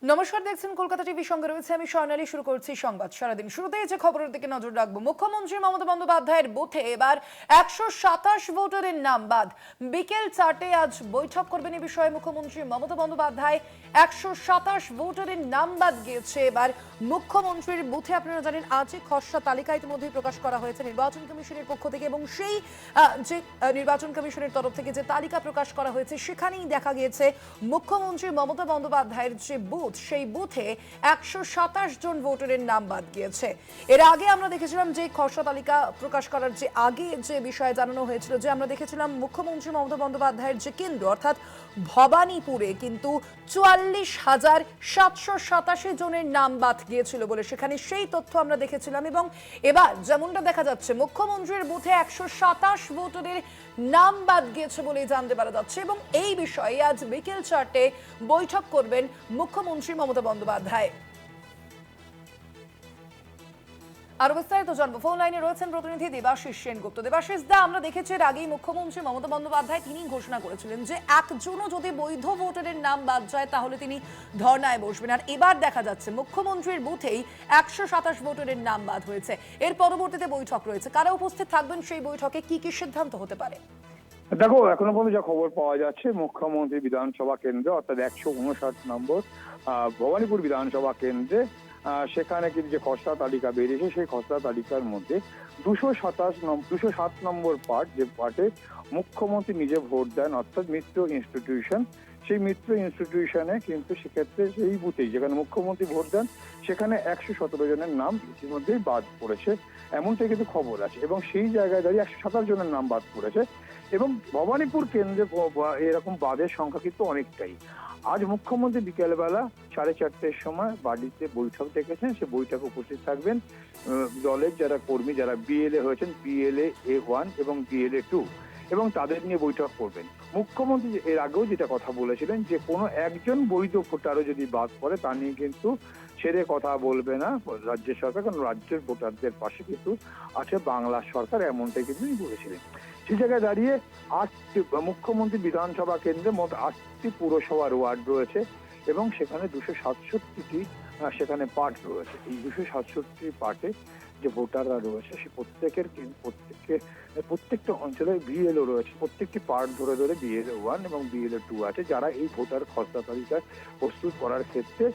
নমস্কার, দেখছেন কলকাতা টিভি, সঙ্গে রয়েছে আমি স্বর্ণালী। শুরু করছি সংবাদ। সারাদিন শুরুতেই যে খবরের দিকে নজর রাখবো, মুখ্যমন্ত্রী মমতা বন্দ্যোপাধ্যায়ের বুথে এবার 127 ভোটারের নাম বাদ। বিকেল 4টে আজ বৈঠক করবেন এ বিষয়ে মুখ্যমন্ত্রী মমতা বন্দ্যোপাধ্যায়। 127 ভোটারের নাম বাদ গিয়েছে এবার মুখ্যমন্ত্রীর বুথে। আপনারা জানেন আজ খসড়া তালিকা ইতিমধ্যেই প্রকাশ করা হয়েছে নির্বাচন কমিশনের পক্ষ থেকে, এবং সেই যে নির্বাচন কমিশনের তরফ থেকে যে তালিকা প্রকাশ করা হয়েছে সেখানেই দেখা গিয়েছে মুখ্যমন্ত্রী মমতা বন্দ্যোপাধ্যায়ের যে বুথ, সেই বুথে 127 জন ভোটারের নাম বাদ গিয়েছে। এর আগে আমরা দেখেছিলাম যে খসড়া তালিকা প্রকাশ করার যে আগে যে বিষয়ে জানানো হয়েছিল, যে আমরা দেখেছিলাম মুখ্যমন্ত্রী মমতা বন্দ্যোপাধ্যায়ের যে কেন্দ্র অর্থাৎ ভবানীপুরে কিন্তু 44,787 জনের নাম বাদ গিয়েছিল বলে সেখানে সেই তথ্য আমরা দেখেছিলাম। এবং এবার যেমনটা দেখা যাচ্ছে মুখ্যমন্ত্রীর বুথে 127 ভোটারের নাম বাদ গিয়েছে বলে জানতে পারা যাচ্ছে, এবং এই বিষয়ে আজ বিকেল 4টে বৈঠক করবেন মুখ্যমন্ত্রী মমতা বন্দ্যোপাধ্যায়। আরো বিস্তারিত জানবো, ফোন লাইনে রয়েছেন প্রতিনিধি দেবাশিস সেনগুপ্ত। দেবাশিস দা, আমরা দেখেছি এর আগেই মুখ্যমন্ত্রী মমতা বন্দ্যোপাধ্যায় তিনি ঘোষণা করেছিলেন যে একজনও যদি বৈধ ভোটারের নাম বাদ যায় তাহলে তিনি ধর্নায় বসবেন, আর এবার দেখা যাচ্ছে মুখ্যমন্ত্রীর বুথেই 127 ভোটারের নাম বাদ হয়েছে। এর পরবর্তীতে বৈঠক রয়েছে, কারা উপস্থিত থাকবেন সেই বৈঠকে, কি কি সিদ্ধান্ত হতে পারে? দেখো, এখনো পর্যন্ত যা খবর পাওয়া যাচ্ছে, মুখ্যমন্ত্রী বিধানসভা কেন্দ্র অর্থাৎ 159 নম্বর ভবানীপুর বিধানসভা কেন্দ্রে সেখানে কিন্তু যে খসড়া তালিকা বেরিয়েছে, সেই খসড়া তালিকার মধ্যে 207 নম্বর পার্ট, যে পার্টে মুখ্যমন্ত্রী নিজে ভোট দেন অর্থাৎ মিত্র ইনস্টিটিউশন, সেই মিত্র ইনস্টিটিউশনে কিন্তু সেক্ষেত্রে সেই বুথেই যেখানে মুখ্যমন্ত্রী ভোট দেন সেখানে 117 জনের নাম ইতিমধ্যেই বাদ পড়েছে, এমনটাই কিন্তু খবর আছে। এবং সেই জায়গায় দাঁড়িয়ে 127 জনের নাম বাদ পড়েছে। এবং ভবানীপুর কেন্দ্রে এরকম বাদের সংখ্যা কিন্তু অনেকটাই। আজ মুখ্যমন্ত্রী বিকেলবেলা 4:30টার সময় বাড়িতে বৈঠক ডেকেছেন, সে বৈঠকে উপস্থিত থাকবেন দলের যারা কর্মী, যারা বিএলএ হয়েছেন, বিএলএ A1 এবং বিএলএ 2, এবং তাদের নিয়ে বৈঠক করবেন। মুখ্যমন্ত্রী এর আগেও যেটা কথা বলেছিলেন যে কোনো একজন বৈধ ভোটারও যদি বাদ পড়ে তা নিয়ে কিন্তু ছেড়ে কথা বলবে না রাজ্য সরকার, কারণ রাজ্যের ভোটারদের পাশে কিন্তু আছে বাংলা সরকার, এমনটাই কিন্তু বলেছিলেন। সেই জায়গায় দাঁড়িয়ে মুখ্যমন্ত্রী বিধানসভা কেন্দ্রে মোট 8টি পুরসভার ওয়ার্ড রয়েছে, এবং সেখানে 267টি সেখানে পার্ট রয়েছে। এই 267টি পার্টে যে ভোটাররা রয়েছে সে প্রত্যেকটা অঞ্চলে বিএলও রয়েছে, প্রত্যেকটি পার্ট ধরে ধরে বিএলএ 1 এবং বিএলএ 2 আছে, যারা এই ভোটার খসড়া তালিকা প্রস্তুত করার ক্ষেত্রে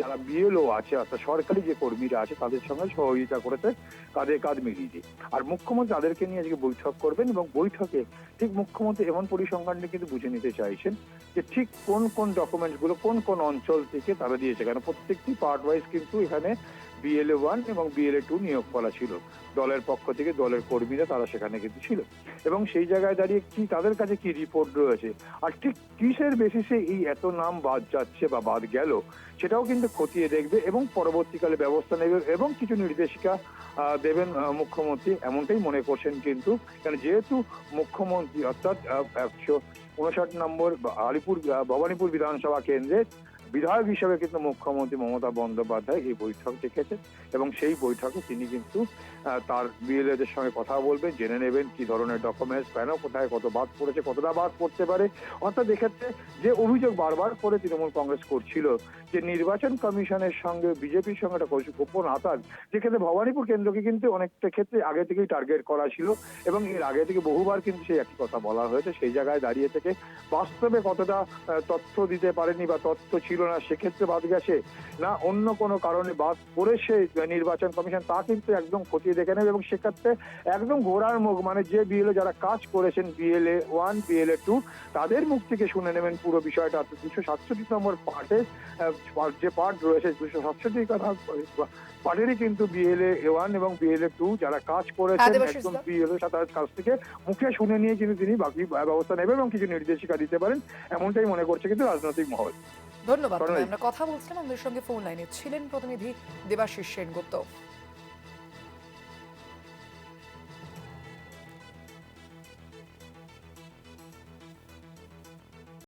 যারা বিএলও আছে অর্থাৎ সরকারি যে কর্মীরা আছে তাদের সঙ্গে সহযোগিতা করেছে, কাঁধে কাঁধ মিলিয়ে দিয়ে। আর মুখ্যমন্ত্রী তাদেরকে নিয়ে আজকে বৈঠক করবেন, এবং বৈঠকে ঠিক মুখ্যমন্ত্রী এমন পরিসংখ্যানটি কিন্তু বুঝে নিতে চাইছেন যে ঠিক কোন কোন ডকুমেন্টস গুলো কোন কোন অঞ্চল থেকে তারা দিয়েছে, কারণ প্রত্যেকটি পার্ট ওয়াইজ কিন্তু এখানে বিএলএ 1 এবং বিএলএ 2 নিয়োগ করা ছিল দলের পক্ষ থেকে, দলের কর্মীরা তারা সেখানে কিন্তু ছিল। এবং সেই জায়গায় দাঁড়িয়ে কি তাদের কাছে কি রিপোর্ট রয়েছে আর ঠিক কিসের বেসিসে এই এত নাম বাদ যাচ্ছে বা বাদ গেল সেটাও কিন্তু খতিয়ে দেখবে, এবং পরবর্তীকালে ব্যবস্থা নেবে এবং কিছু নির্দেশিকা দেবেন মুখ্যমন্ত্রী, এমনটাই মনে করছেন কিন্তু। কারণ যেহেতু মুখ্যমন্ত্রী অর্থাৎ 159 নম্বর ভবানীপুর বিধানসভা কেন্দ্রের বিধায়ক হিসেবে কিন্তু মুখ্যমন্ত্রী মমতা বন্দ্যোপাধ্যায় এই বৈঠক ডেকেছেন, এবং সেই বৈঠকে তিনি কিন্তু তার বিএলএদের সঙ্গে কথা বলবেন, জেনে নেবেন কি ধরনের ডকুমেন্টস, কেন কোথায় কত বাদ পড়েছে, কতটা বাদ পড়তে পারে। অর্থাৎ এক্ষেত্রে যে অভিযোগ বারবার করে তৃণমূল কংগ্রেস করছিল যে নির্বাচন কমিশনের সঙ্গে বিজেপির সঙ্গে একটা গোপন আতাত, যেক্ষেত্রে ভবানীপুর কেন্দ্রকে কিন্তু অনেকটা ক্ষেত্রে আগে থেকেই টার্গেট করা ছিল, এবং এর আগে থেকে বহুবার কিন্তু সেই একই কথা বলা হয়েছে। সেই জায়গায় দাঁড়িয়ে থেকে বাস্তবে কতটা তথ্য দিতে পারেনি বা তথ্য ছিল না সেক্ষেত্রে বাদ গেছে, না অন্য কোনো কারণে বাদ পড়েছে নির্বাচন কমিশন, তা কিন্তু একদম খতিয়ে দেখে নেবে। এবং সেক্ষেত্রে একদম ঘোড়ার মুখ, মানে যে বিএলএ যারা কাজ করেছেন বিএলএ 1 বিএলএ 2 তাদের মুখ থেকে শুনে নেবেন পুরো বিষয়টা। 267 নম্বর পার্টে যে পার্ট রয়েছে 267 পার্টেরই কিন্তু বিএলএ 1 এবং বিএলএ 2 যারা কাজ করেছেন একদম বিএলএ তাদের কাছ থেকে মুখে শুনে নিয়ে কিন্তু তিনি বাকি ব্যবস্থা নেবেন এবং কিছু নির্দেশিকা দিতে পারেন, এমনটাই মনে করছে কিন্তু রাজনৈতিক মহল। ধন্যবাদ। আমরা কথা বলছিলাম, আমাদের সঙ্গে ফোন লাইনে ছিলেন প্রতিনিধি দেবাশিস সেনগুপ্ত।